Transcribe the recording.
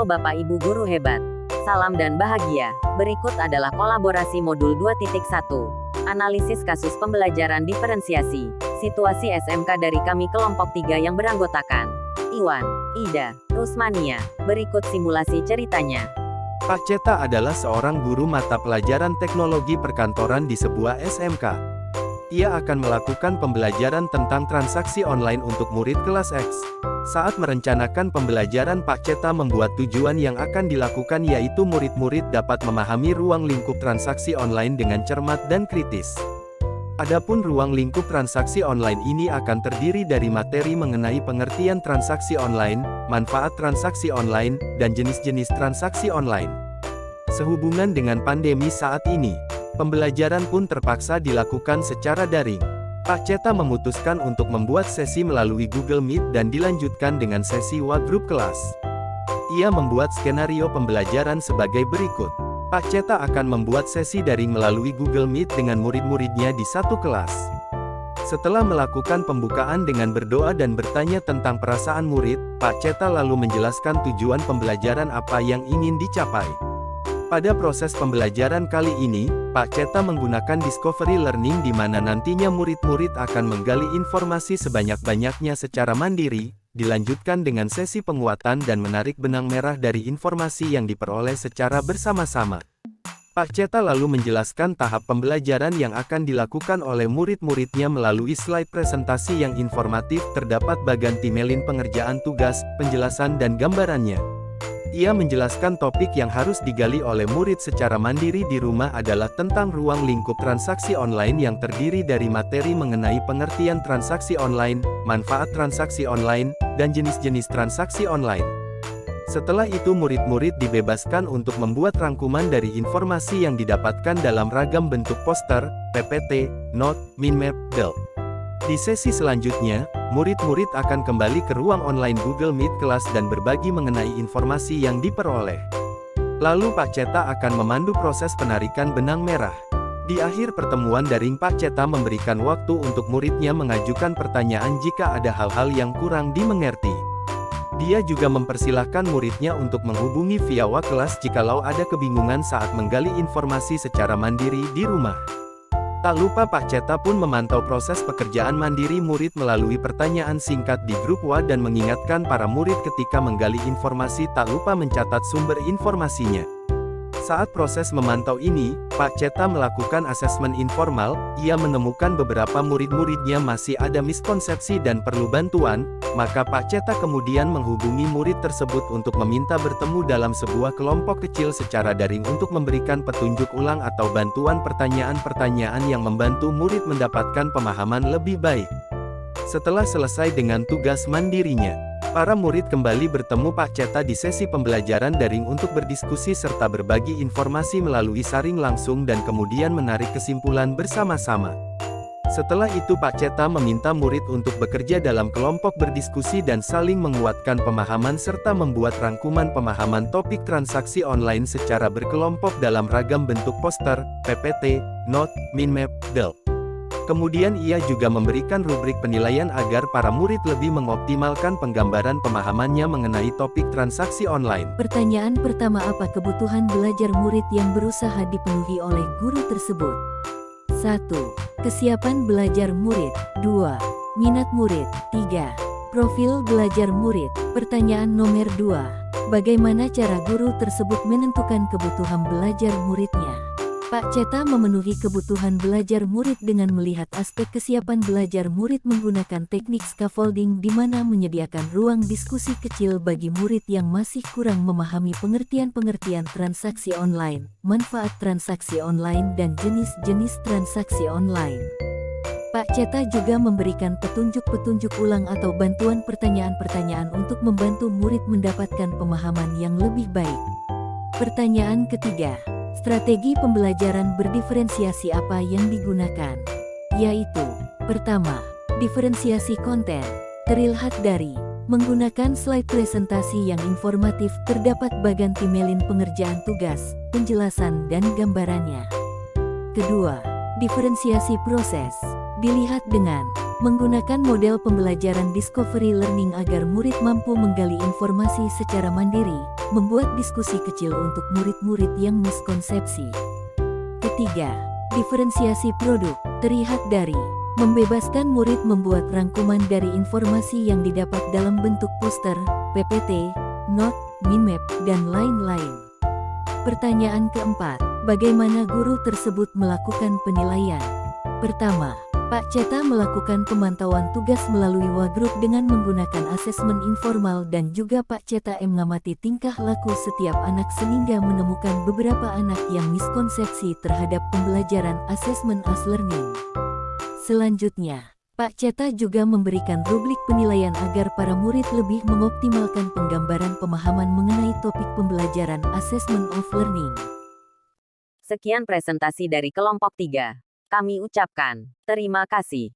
Halo Bapak Ibu Guru hebat. Salam dan bahagia. Berikut adalah kolaborasi modul 2.1. Analisis kasus pembelajaran diferensiasi. Situasi SMK dari kami kelompok 3 yang beranggotakan Iwan, Ida, Rusmania. Berikut simulasi ceritanya. Pak Ceta adalah seorang guru mata pelajaran teknologi perkantoran di sebuah SMK. Ia akan melakukan pembelajaran tentang transaksi online untuk murid kelas X. Saat merencanakan pembelajaran, Pak Ceta membuat tujuan yang akan dilakukan, yaitu murid-murid dapat memahami ruang lingkup transaksi online dengan cermat dan kritis. Adapun ruang lingkup transaksi online ini akan terdiri dari materi mengenai pengertian transaksi online, manfaat transaksi online, dan jenis-jenis transaksi online. Sehubungan dengan pandemi saat ini, pembelajaran pun terpaksa dilakukan secara daring. Pak Ceta memutuskan untuk membuat sesi melalui Google Meet dan dilanjutkan dengan sesi WA-Group kelas. Ia membuat skenario pembelajaran sebagai berikut. Pak Ceta akan membuat sesi daring melalui Google Meet dengan murid-muridnya di satu kelas. Setelah melakukan pembukaan dengan berdoa dan bertanya tentang perasaan murid, Pak Ceta lalu menjelaskan tujuan pembelajaran apa yang ingin dicapai. Pada proses pembelajaran kali ini, Pak Ceta menggunakan discovery learning di mana nantinya murid-murid akan menggali informasi sebanyak-banyaknya secara mandiri, dilanjutkan dengan sesi penguatan dan menarik benang merah dari informasi yang diperoleh secara bersama-sama. Pak Ceta lalu menjelaskan tahap pembelajaran yang akan dilakukan oleh murid-muridnya melalui slide presentasi yang informatif. Terdapat bagan timelin pengerjaan tugas, penjelasan dan gambarannya. Ia menjelaskan topik yang harus digali oleh murid secara mandiri di rumah adalah tentang ruang lingkup transaksi online yang terdiri dari materi mengenai pengertian transaksi online, manfaat transaksi online, dan jenis-jenis transaksi online. Setelah itu murid-murid dibebaskan untuk membuat rangkuman dari informasi yang didapatkan dalam ragam bentuk poster, PPT, note, mindmap, del. Di sesi selanjutnya, murid-murid akan kembali ke ruang online Google Meet kelas dan berbagi mengenai informasi yang diperoleh. Lalu Pak Ceta akan memandu proses penarikan benang merah. Di akhir pertemuan daring, Pak Ceta memberikan waktu untuk muridnya mengajukan pertanyaan jika ada hal-hal yang kurang dimengerti. Dia juga mempersilahkan muridnya untuk menghubungi via WA kelas jikalau ada kebingungan saat menggali informasi secara mandiri di rumah. Tak lupa Pak Ceta pun memantau proses pekerjaan mandiri murid melalui pertanyaan singkat di grup WA dan mengingatkan para murid ketika menggali informasi tak lupa mencatat sumber informasinya. Saat proses memantau ini, Pak Ceta melakukan asesmen informal. Ia menemukan beberapa murid-muridnya masih ada miskonsepsi dan perlu bantuan, maka Pak Ceta kemudian menghubungi murid tersebut untuk meminta bertemu dalam sebuah kelompok kecil secara daring untuk memberikan petunjuk ulang atau bantuan pertanyaan-pertanyaan yang membantu murid mendapatkan pemahaman lebih baik. Setelah selesai dengan tugas mandirinya, para murid kembali bertemu Pak Ceta di sesi pembelajaran daring untuk berdiskusi serta berbagi informasi melalui saring langsung dan kemudian menarik kesimpulan bersama-sama. Setelah itu Pak Ceta meminta murid untuk bekerja dalam kelompok berdiskusi dan saling menguatkan pemahaman serta membuat rangkuman pemahaman topik transaksi online secara berkelompok dalam ragam bentuk poster, PPT, note, mindmap, del. Kemudian ia juga memberikan rubrik penilaian agar para murid lebih mengoptimalkan penggambaran pemahamannya mengenai topik transaksi online. Pertanyaan pertama, apa kebutuhan belajar murid yang berusaha dipenuhi oleh guru tersebut? 1. Kesiapan belajar murid. 2. Minat murid. 3. Profil belajar murid. Pertanyaan nomor 2. Bagaimana cara guru tersebut menentukan kebutuhan belajar muridnya? Pak Ceta memenuhi kebutuhan belajar murid dengan melihat aspek kesiapan belajar murid menggunakan teknik scaffolding di mana menyediakan ruang diskusi kecil bagi murid yang masih kurang memahami pengertian-pengertian transaksi online, manfaat transaksi online dan jenis-jenis transaksi online. Pak Ceta juga memberikan petunjuk-petunjuk ulang atau bantuan pertanyaan-pertanyaan untuk membantu murid mendapatkan pemahaman yang lebih baik. Pertanyaan ketiga. Strategi pembelajaran berdiferensiasi apa yang digunakan? Yaitu, pertama, diferensiasi konten. Terlihat dari menggunakan slide presentasi yang informatif, terdapat bagan timelin pengerjaan tugas, penjelasan dan gambarannya. Kedua, diferensiasi proses. Dilihat dengan menggunakan model pembelajaran discovery learning agar murid mampu menggali informasi secara mandiri, membuat diskusi kecil untuk murid-murid yang miskonsepsi. Ketiga, diferensiasi produk, terlihat dari membebaskan murid membuat rangkuman dari informasi yang didapat dalam bentuk poster, PPT, not, minmap, dan lain-lain. Pertanyaan keempat, bagaimana guru tersebut melakukan penilaian? Pertama, Pak Ceta melakukan pemantauan tugas melalui Wagroup dengan menggunakan asesmen informal dan juga Pak Ceta mengamati tingkah laku setiap anak sehingga menemukan beberapa anak yang miskonsepsi terhadap pembelajaran asesmen as learning. Selanjutnya, Pak Ceta juga memberikan rubrik penilaian agar para murid lebih mengoptimalkan penggambaran pemahaman mengenai topik pembelajaran assessment of learning. Sekian presentasi dari kelompok 3. Kami ucapkan terima kasih.